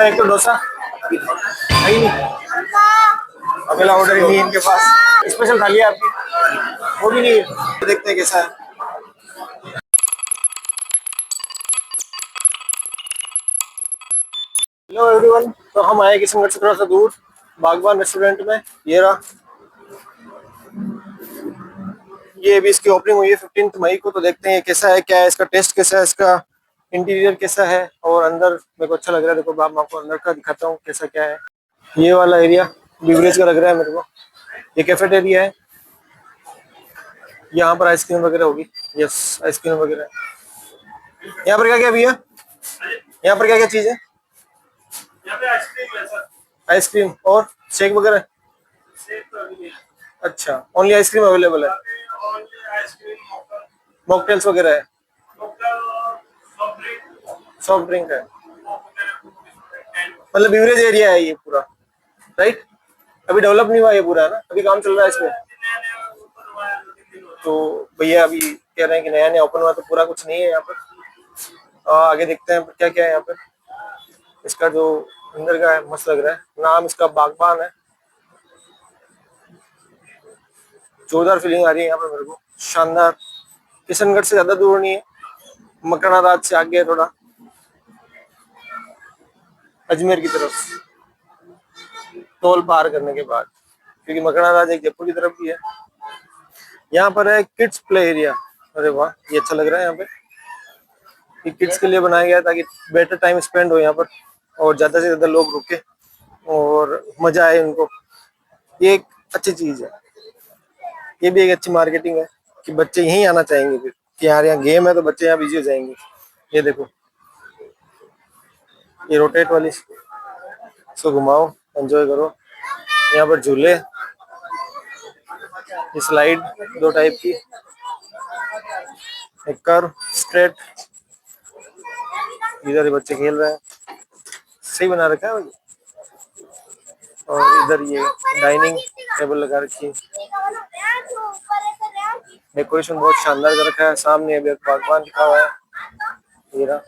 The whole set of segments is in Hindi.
इसका एक तो डोसा है ही नहीं, अगला ऑर्डर ही नहीं है इनके पास। स्पेशल थाली है आपकी, वो भी नहीं है। तो देखते हैं कैसा है। हेलो एवरीवन, तो हम आए किशनगढ़ से थोड़ा सा दूर बागबान रेस्टोरेंट में। ये रहा, ये अभी इसकी ओपनिंग हुई है 15 मई को। तो देखते हैं कैसा है, क्या है इसका टेस्ट, कैसा है इसका इंटीरियर, कैसा है और अंदर मेरे को अच्छा लग रहा है। देखो मैं आपको अंदर का दिखाता हूँ कैसा क्या है। ये वाला एरिया बिवरेज का लग रहा है मेरे को। ये कैफेटेरिया है, यहाँ पर आइसक्रीम वगैरह होगी। यस, आइसक्रीम वगैरह। यहाँ पर क्या क्या भैया, यहाँ पर क्या क्या चीज है? यहाँ पे आइसक्रीम है सर। आइसक्रीम और शेक वगैरह? शेक तो अभी नहीं है। अच्छा, ओनली आइसक्रीम अवेलेबल है? मॉकटेल्स वगैरह है? सॉफ्ट ड्रिंक है, मतलब बिवरेज एरिया है ये पूरा, राइट? अभी डेवलप नहीं हुआ ये पूरा, है ना? अभी काम चल रहा है इसमें। तो भैया अभी कह रहे हैं कि नया नया ओपन हुआ, तो पूरा कुछ नहीं है यहाँ पर। आगे देखते हैं क्या क्या है यहाँ पर। इसका जो अंदर का है मस्त लग रहा है। नाम इसका बागबान है। जोरदार फीलिंग आ रही है यहाँ पर मेरे को, शानदार। किशनगढ़ से ज्यादा दूर नहीं है, मकराना राज से आगे है थोड़ा, अजमेर की तरफ, टोल पार करने के बाद। क्योंकि मकराना राज एक जयपुर की तरफ भी है। यहाँ पर है किड्स प्ले एरिया। अरे वाह, ये अच्छा लग रहा है यहाँ पे। ये किड्स के लिए बनाया गया है ताकि बेटर टाइम स्पेंड हो यहाँ पर और ज्यादा से ज्यादा लोग रुके और मजा आए उनको। ये एक अच्छी चीज है, ये भी एक अच्छी मार्केटिंग है कि बच्चे यहीं आना चाहेंगे फिर, कि यार यहाँ गेम है तो बच्चे यहाँ बिजी हो जाएंगे। ये देखो, ये रोटेट वाली, इसको घुमाओ, एंजॉय करो। यहाँ पर झूले, ये स्लाइड दो टाइप की, एक कर्व, स्ट्रेट। इधर बच्चे खेल रहे हैं, सही बना रखा है भाई। और इधर ये डाइनिंग टेबल लगा रखी है। डेकोरेशन बहुत शानदार कर रखा है। सामने अभी बागबान लिखा हुआ है, ये रहा।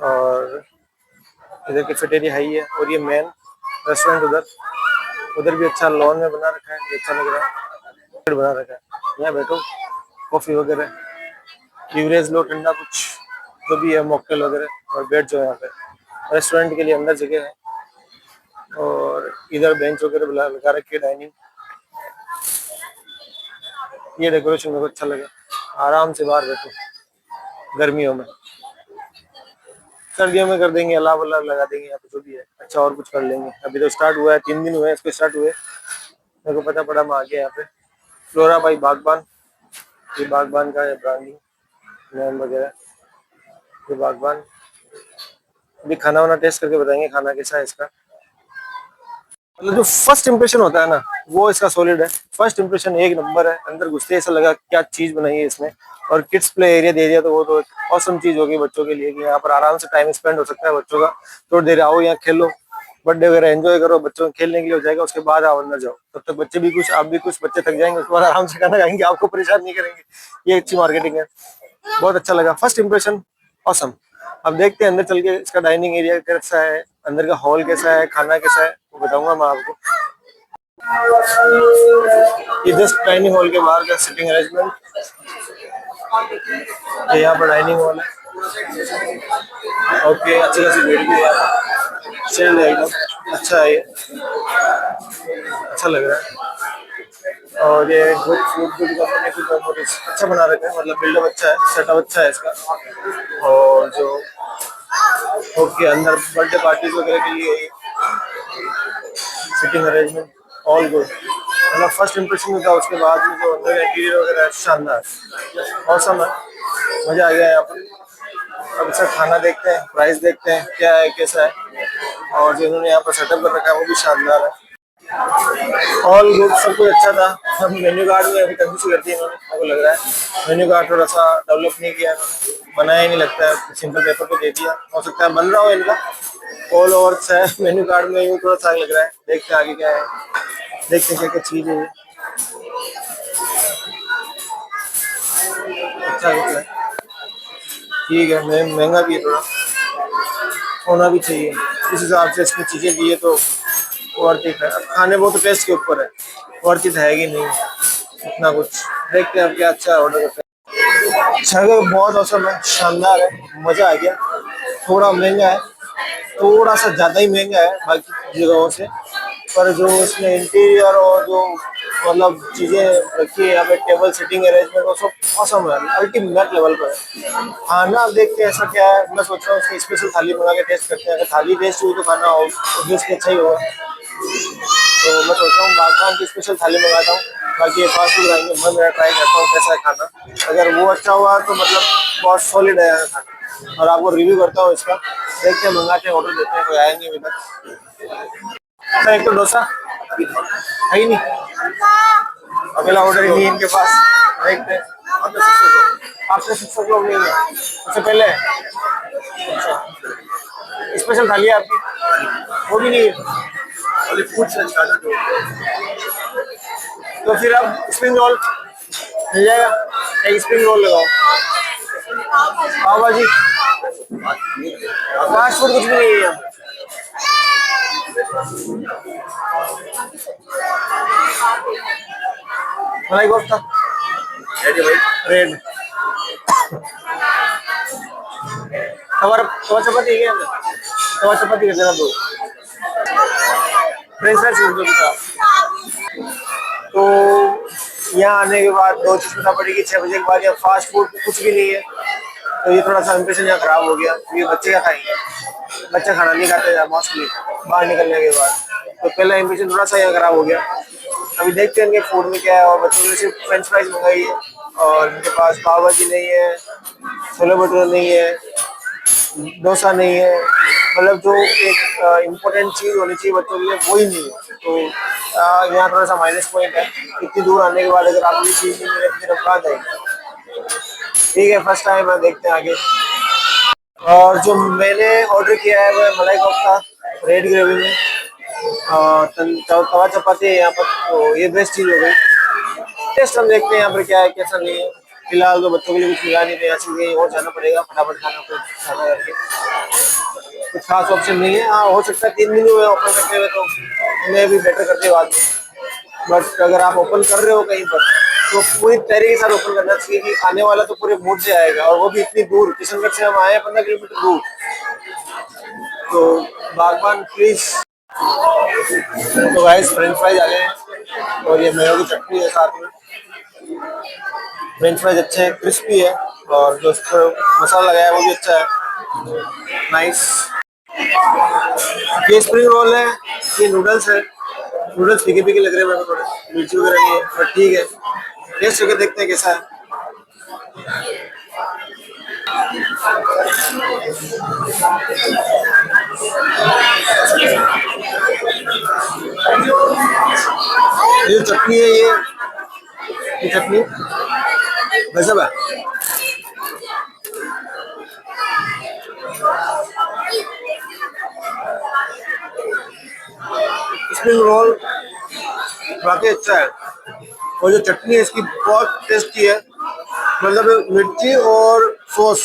और इधर कैफेटेरिया है ही है। और ये मेन रेस्टोरेंट उधर भी अच्छा लॉन में बना रखा है, अच्छा लग रहा है, बना रखा है। यहाँ बैठो, कॉफी वगैरह, बिवरेज लो, ठंडा कुछ जो भी है, मॉकटेल वगैरह, और बैठ जाओ यहाँ पे। रेस्टोरेंट के लिए अंदर जगह है। और इधर बेंच वगैरह लगा रखी है, डाइनिंग। ये डेकोरेशन मेरे को अच्छा लगा। आराम से बाहर बैठो गर्मियों में। सर्दियों में कर देंगे, अलाव अलाव लगा देंगे यहाँ पे, जो भी है अच्छा, और कुछ कर लेंगे। अभी तो स्टार्ट हुआ है, 3 दिन हुए हैं इसको स्टार्ट हुए, मेरे को पता पड़ा, मैं आ गया यहाँ पे। फ्लोरा बाई बागबान, ये बागबान का है ब्रांडिंग, नेम वगैरह, ये बागबान। अभी खाना वाना टेस्ट करके बताएंगे खाना कैसा है इसका। मतलब जो फर्स्ट इंप्रेशन होता है ना, वो इसका सॉलिड है। फर्स्ट इंप्रेशन एक नंबर है। अंदर घुसते ऐसा लगा क्या चीज बनाई है इसने। और किड्स प्ले एरिया दे दिया, तो वो तो ऑसम चीज होगी बच्चों के लिए, कि यहाँ पर आराम से टाइम स्पेंड हो सकता है बच्चों का। थोड़ी देर आओ, यहाँ खेलो, बर्थडे वगैरह एंजॉय करो, बच्चों को खेलने के लिए हो जाएगा। उसके बाद आओ अंदर जाओ, तब तक बच्चे भी कुछ, आप भी कुछ, बच्चे थक जाएंगे, उसके बाद आराम से खाना खाएंगे, आपको परेशान नहीं करेंगे। ये अच्छी मार्केटिंग है, बहुत अच्छा लगा। First impression awesome. अब देखते हैं अंदर चल के इसका डाइनिंग एरिया कैसा है, अंदर का हॉल कैसा है, खाना कैसा है, वो बताऊंगा मैं आपको। ये जस्ट डाइनिंग हॉल के बाहर का सिटिंग अरेंजमेंट, ये यहाँ पर डाइनिंग हॉल है। ओके, अच्छी खासी भीड़ भी है, चल एकदम अच्छा है, ये अच्छा लग रहा है। और ये गुड फूड गुड कंपनी कुछ मेमोरीज अच्छा बना रखा है, मतलब बिल्डअप अच्छा है, सेटअप अच्छा है इसका। और जो ओके, अंदर बर्थडे पार्टीज वगैरह के लिए सिटिंग अरेंजमेंट ऑल गुड। मतलब फर्स्ट इंप्रेशन में था, उसके बाद में जो अंदर इंटीरियर वगैरह है शानदार, ऑसम है, मजा आ गया यहाँ पर। अब इसका खाना देखते हैं, प्राइस देखते हैं क्या है कैसा है, और जो इन्होंने यहाँ पर सेटअप कर रखा है वो भी शानदार है। ऑल गुड, सब कुछ अच्छा था। हम मेन्यू कार्ड में अभी कंजूसी करती है इन्होंने, मेरे को लग रहा है मेन्यू कार्ड थोड़ा सा डेवलप नहीं किया, बनाया ही नहीं लगता है, सिंपल पेपर पे दे दिया। हो सकता है बन रहा हो इनका, ऑल ओवर है मेन्यू कार्ड में, यूँ थोड़ा सा लग रहा है। देखते हैं आगे क्या है, देखते हैं क्या क्या चीज़ है। अच्छा कुछ है, ठीक है। महंगा भी है थोड़ा, होना भी चाहिए इस हिसाब से इसमें चीज़ें दी है तो वर्थ इट है। अब खाने वो तो टेस्ट के ऊपर है, वर्थ इट है कि नहीं इतना कुछ। देखते हैं अब क्या अच्छा ऑर्डर करते हैं। जगह बहुत औसम है, शानदार है, मज़ा आ गया। थोड़ा महंगा है, थोड़ा सा ज़्यादा ही महंगा है बाकी जगहों से, पर जो इसमें इंटीरियर और जो मतलब चीज़ें रखी है यहाँ पे, टेबल सीटिंग अरेंजमेंट, वो सब औसम है, अल्टीमेट लेवल पर है। खाना अब देखते हैं ऐसा क्या है, मैं सोच रहा हूँ उसकी स्पेशल थाली मंगा के टेस्ट करते हैं। अगर थाली टेस्ट हुई तो खाना ऑब्वियसली अच्छा ही होगा। तो मैं सोच रहा हूँ बागबान की स्पेशल थाली मंगाता हूँ। बाकी ये फास्ट फूड आएंगे, मैं मेरा ट्राई करता हूँ कैसा है खाना। अगर वो अच्छा हुआ तो मतलब बहुत सॉलिड है खाना, और आपको रिव्यू करता हूँ इसका। देखते हैं, मंगाते हैं, ऑर्डर देते हैं, कोई आया नहीं अभी तक। अच्छा, एक तो डोसा है ही नहीं, अगला ऑर्डर ही नहीं है इनके पास। देखते हैं, आपसे 600 लोग नहीं है उससे पहले। अच्छा, स्पेशल थाली है आपकी, वो भी नहीं है। तो फिर अब स्प्रिंग रोल मिल जाएगा, एक स्प्रिंग रोल लगाओ। पाव भाजी, फास्ट फूड कुछ भी नहीं है यहाँ पे। मलाई कोफ्ता रेड, तवा तवा चपाती है क्या? तवा चपाती कर देना दो, फ्रेंच फ्राइज कर दो बेटा। तो यहाँ आने के बाद दो चीज़ पता पड़ी कि 6 बजे के बाद यहाँ फास्ट फूड कुछ भी नहीं है। तो ये थोड़ा सा इंप्रेशन यहाँ खराब हो गया। ये बच्चे क्या खाएंगे, बच्चे खाना नहीं खाते यार मोस्टली बाहर निकलने के बाद। तो पहला इंप्रेशन थोड़ा सा यहाँ खराब हो गया। अभी देखते हैं इनके फूड में क्या है। और बच्चों के लिए सिर्फ फ्रेंच फ्राइज मंगाई है, और इनके पास पाव भाजी नहीं है, छोले भटूरे नहीं है, डोसा नहीं है। मतलब जो एक इम्पोर्टेंट चीज़ होनी चाहिए बच्चों के लिए, वो ही नहीं है। तो यहाँ थोड़ा सा माइनस पॉइंट है। इतनी दूर आने के बाद अगर आप ये चीज़ नहीं मिले तो फिर हम कहाँ जाएंगे। ठीक है, फर्स्ट टाइम है, देखते हैं आगे। और जो मैंने ऑर्डर किया है वो है मलाई कोफ्ता रेड ग्रेवी में, तवा चपाती है यहाँ पर। तो ये बेस्ट चीज़ हो गई। टेस्ट हम देखते हैं यहाँ पर क्या है कैसा नहीं है। फिलहाल तो बच्चों के लिए कुछ मिला नहीं, तो यहाँ से कहीं और जाना पड़ेगा फटाफट खाना कुछ खाना करके। कुछ खास ऑप्शन नहीं है। हाँ, हो सकता है 3 दिन हुए ओपन करते हुए, तो उन्हें भी बेटर करते बाद में। बट अगर आप ओपन कर रहे हो कहीं पर, तो पूरी तैयारी के साथ ओपन करना चाहिए कि आने वाला तो पूरे मूड से आएगा, और वो भी इतनी दूर। किशनगढ़ से हम आए हैं 15 किलोमीटर दूर। तो बागबान प्लीज। तो गाइस फ्रेंच फ्राइज आ गए हैं, और ये मेयो की चटनी है साथ में। फ्रेंच फ्राइज अच्छे हैं, क्रिस्पी है, और जो उस पर मसाला लगाया है वो भी अच्छा है, नाइस। ये स्प्रिंग रोल है, ये नूडल्स है। नूडल्स फीके फीके लग रहे हैं मेरे को, थोड़े मिर्ची वगैरह नहीं है, पर ठीक है, टेस्ट करके देखते हैं कैसा है। ये चटनी है, ये चटनी गजब है। स्प्रिंग रोल वाकई अच्छा है, और जो चटनी है इसकी बहुत टेस्टी है। मतलब मिर्ची और सॉस,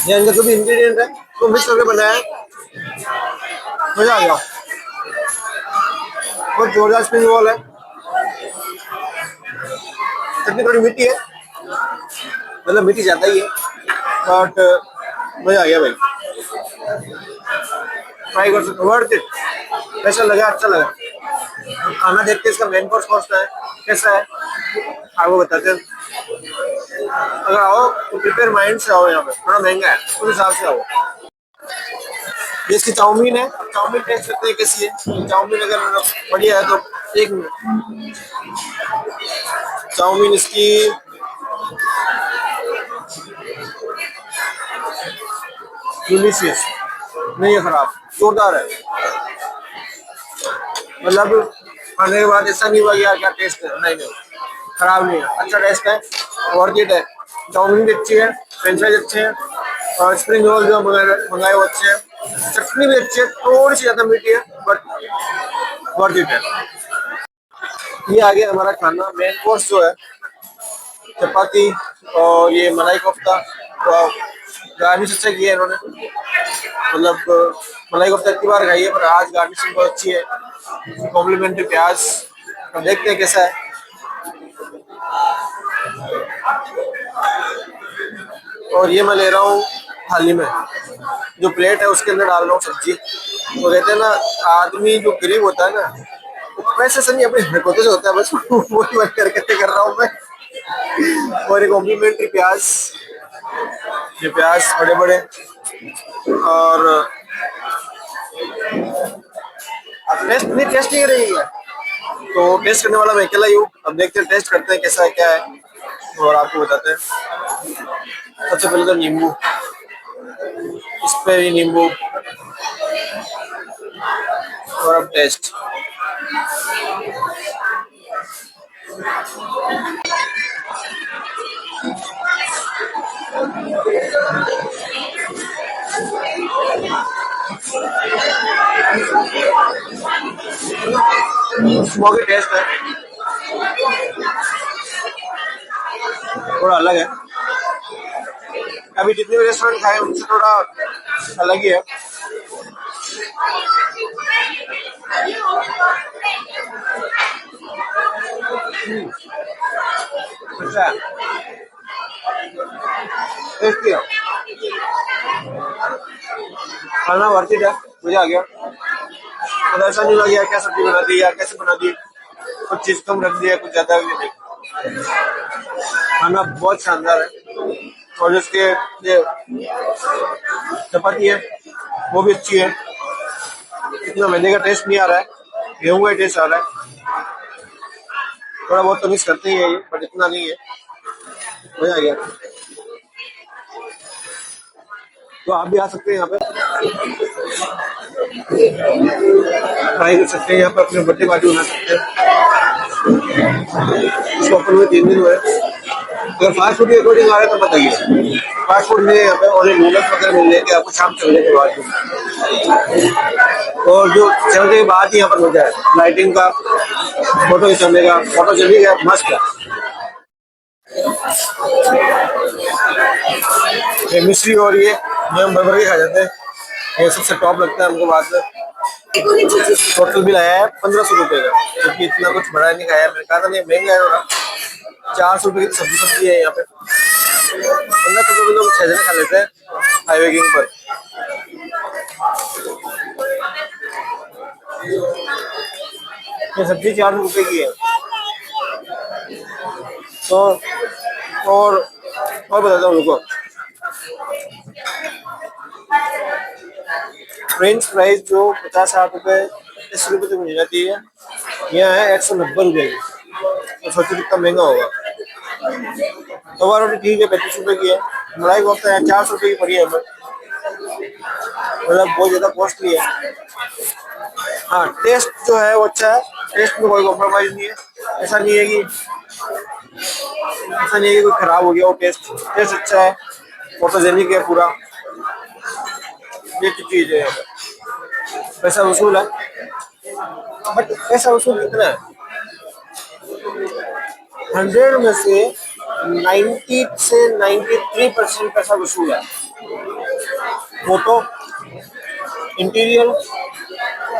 या इनका जो भी इंग्रेडिएंट है तो मिक्स करके बनाया है, मजा आ गया। बहुत जोरदार स्प्रिंग रोल है। चटनी थोड़ी मीठी है, मतलब मीठी ज़्यादा ही है, बट मजा आ गया भाई। ट्राई कर सकते, वर्थ इट। कैसा लगा, अच्छा लगा। खाना देख के इसका मेन कोर्स कॉस्ट है कैसा है आपको बताते हैं। अगर आओ तो प्रिपेयर माइंड से आओ, यहाँ पे थोड़ा महंगा है, उस हिसाब से आओ। ये इसकी चाउमीन है, चाउमीन टेस्ट करते हैं कैसी है। चाउमीन अगर बढ़िया है तो एक मिनट, चाउमीन इसकी डिलीशियस नहीं है, खराब, जोरदार है। मतलब खाने के बाद ऐसा नहीं हुआ कि यार क्या टेस्ट है, नहीं नहीं, खराब नहीं है, अच्छा टेस्ट है, वर्थ इट है। चाउमीन भी अच्छी है, फ्रेंच फ्राइज अच्छे हैं, और स्प्रिंग रोल जो मंगाए वो अच्छे हैं। चटनी भी अच्छी है, थोड़ी सी ज़्यादा मीठी है, बट वर्थ इट है। ये आ गया हमारा खाना, मेन कोर्स जो है चपाती और ये मलाई कोफ्ता। वाह, गार्निश अच्छा किया है इन्होंने। मतलब मलाई कोफ्ता इतनी बार खाई है पर आज गार्निशिंग बहुत अच्छी है। कॉम्प्लीमेंट्री प्याज। अब देखते हैं कैसा है। और ये मैं ले रहा हूँ थाली में, जो प्लेट है उसके अंदर डाल रहा हूँ सब्जी। वो कहते हैं ना, आदमी जो गरीब होता है ना, वो पैसे से नहीं अपनी हरकतों से होता है बस। वही वही हरकतें कर रहा हूँ मैं। और एक कॉम्प्लीमेंट्री प्याज, ये प्याज बड़े बड़े। और टेस्ट नहीं करेगी, तो टेस्ट करने वाला मैं अकेला ही हूँ। अब देखते हैं, टेस्ट करते हैं कैसा है क्या है और आपको बताते हैं। सबसे पहले तो नींबू, इस पे भी नींबू। और अब टेस्ट। स्मोकी टेस्ट है, थोड़ा अलग है। अभी जितने भी रेस्टोरेंट खाए उनसे थोड़ा अलग ही है। अच्छा है, टेस्टी है, खाना वर्थ इट है। मजा आ गया। तो ऐसा नहीं लगा क्या सब्जी बना दी या कैसे बना दी, कुछ चीज कम रख दिया, कुछ ज्यादा भी नहीं। खाना बहुत शानदार है। और जिसके ये चपाती है वो भी अच्छी है। इतना मैदे का टेस्ट नहीं आ रहा है, गेहूं का टेस्ट आ रहा है। थोड़ा बहुत तो मिस करते ही है ये, बट इतना नहीं है। मजा आ गया। तो आप भी आ सकते हैं यहाँ पे, ट्राई कर सकते हैं। यहाँ पे अपने बर्थडे पार्टी बना सकते हैं। इसको ओपन हुए 3 दिन हुए। अगर फास्ट फूड के अकॉर्डिंग आ रहा है तो बताइए। फास्ट फूड में यहाँ पे ओनली नूडल्स वगैरह मिल जाएंगे आपको शाम चलने के बाद। और जो चलने के बाद ही यहाँ पर मजा है, लाइटिंग का, फोटो खिंचाने का। फोटो चली गया मस्त है। ये मिश्री और ये हम भर भर के खा जाते हैं। ये सबसे टॉप लगता है हमको बात में। टोटल बिल आया है 1500 रुपये का, क्योंकि इतना कुछ बड़ा नहीं खाया। मैंने कहा था नहीं महंगा है थोड़ा। 400 रुपये की सब्जी है यहाँ पे। 1500 रुपये में लोग 6 जने खा लेते हैं हाईवे किंग पर। ये सब्जी 400 रुपये की है। तो और बताता हूँ रुको। फ्रेंच फ्राइज जो 50-60 रुपये 80 रुपये तक मिल जाती है, यहाँ है 190 रुपये की। तो सोचो कितना महंगा होगा। तवा रोटी ठीक है, 35 रुपये की है। मलाई कोफ्ता है 400 रुपये की पड़ी है हमें, मतलब बहुत ज्यादा कॉस्टली है। हाँ, टेस्ट जो है वो अच्छा है। टेस्ट में कोई कॉम्प्रोमाइज नहीं है। ऐसा नहीं है कि कोई खराब हो गया। वो टेस्ट टेस्ट अच्छा है, फोटोजेनिक है पूरा। ये चीज है। पैसा वसूल है, बट पैसा वसूल कितना है? 100 में से 90 से 93% पैसा वसूल है। फोटो, इंटीरियर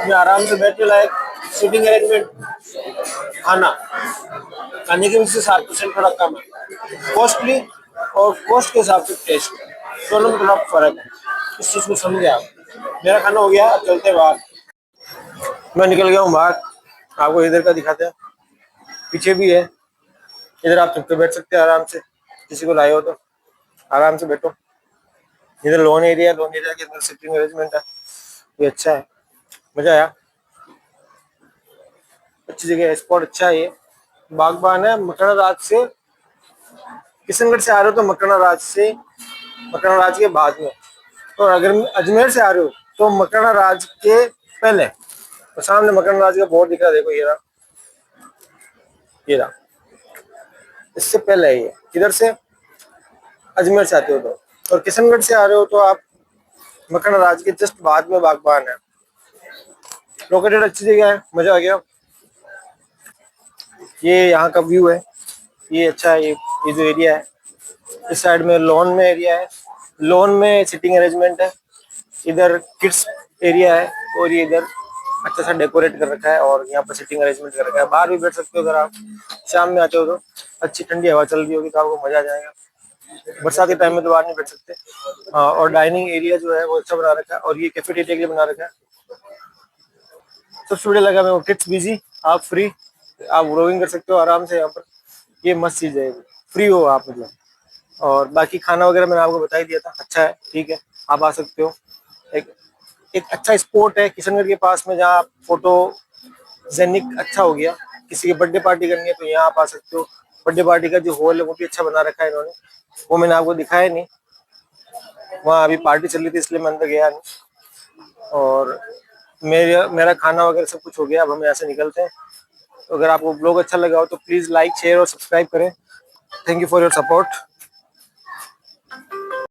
में आराम से बैठने लायक, सीटिंग अरेंजमेंट, खाना। खाने के वजह से 7% थोड़ा कम है कॉस्टली, और कॉस्ट के हिसाब से टेस्ट, दोनों में थोड़ा फर्क है। इस चीज को समझे आप। मेरा खाना हो गया, अब चलते बाहर। मैं निकल गया हूँ बाहर, आपको इधर का दिखाते हैं। पीछे भी है, इधर आप चुप के बैठ सकते हैं आराम से। किसी को लाए हो तो आराम से बैठो। इधर लोन एरिया के अंदर सिटिंग अरेंजमेंट है, ये अच्छा है। मजा आया, अच्छी जगह है, स्पॉट अच्छा है। ये बागबान है। मकड़ा राज से, किशनगढ़ से आ रहे हो तो मकड़ा राज के बाद में। और अगर अजमेर से आ रहे हो तो मकड़ा राज के पहले। तो सामने मकड़ा राज का बोर्ड दिख रहा है, देखो ये रहा। इससे पहले है ये। किधर से? अजमेर से आते हो तो। और किशनगढ़ से आ रहे हो तो आप मकड़ा राज के जस्ट बाद में बागबान है। लोकेटेड अच्छी जगह है, मजा आ गया। ये यहाँ का व्यू है, ये अच्छा है, ये जो एरिया है, इस साइड में लॉन में एरिया है, लॉन में सिटिंग अरेंजमेंट है, इधर किड्स एरिया है, और ये इधर अच्छा सा डेकोरेट कर रखा है, और यहाँ पर सिटिंग अरेंजमेंट कर रखा है। बाहर भी बैठ सकते हो, अगर आप शाम में आते हो तो अच्छी ठंडी हवा चल रही होगी तो आपको मजा आ जाएगा। बरसात के टाइम में तो बाहर नहीं बैठ सकते। हाँ, और डाइनिंग एरिया जो है वो अच्छा बना रखा है, और ये कैफेटेरिया के लिए बना रखा है। सबसे बढ़िया लगा मेरे को, किड्स बिजी, आप फ्री, आप ग्रोइंग कर सकते हो आराम से यहाँ पर। ये मस्त चीज है, फ्री हो आप मतलब। और बाकी खाना वगैरह मैंने आपको बता ही दिया था, अच्छा है, ठीक है, आप आ सकते हो। एक एक अच्छा स्पॉट है किशनगढ़ के पास में, जहाँ आप फोटो जेनिक अच्छा हो गया, किसी की बर्थडे पार्टी करनी है तो यहाँ आप आ सकते हो। बर्थडे पार्टी का जो हॉल है वो भी अच्छा बना रखा है इन्होंने, वो मैंने आपको दिखाया नहीं, वहाँ अभी पार्टी चल रही थी इसलिए मैं अंदर गया नहीं। और मेरा खाना वगैरह सब कुछ हो गया, अब हम यहाँ से निकलते हैं। तो अगर आपको ब्लॉग अच्छा लगा हो तो प्लीज लाइक शेयर और सब्सक्राइब करें। Thank you for your support.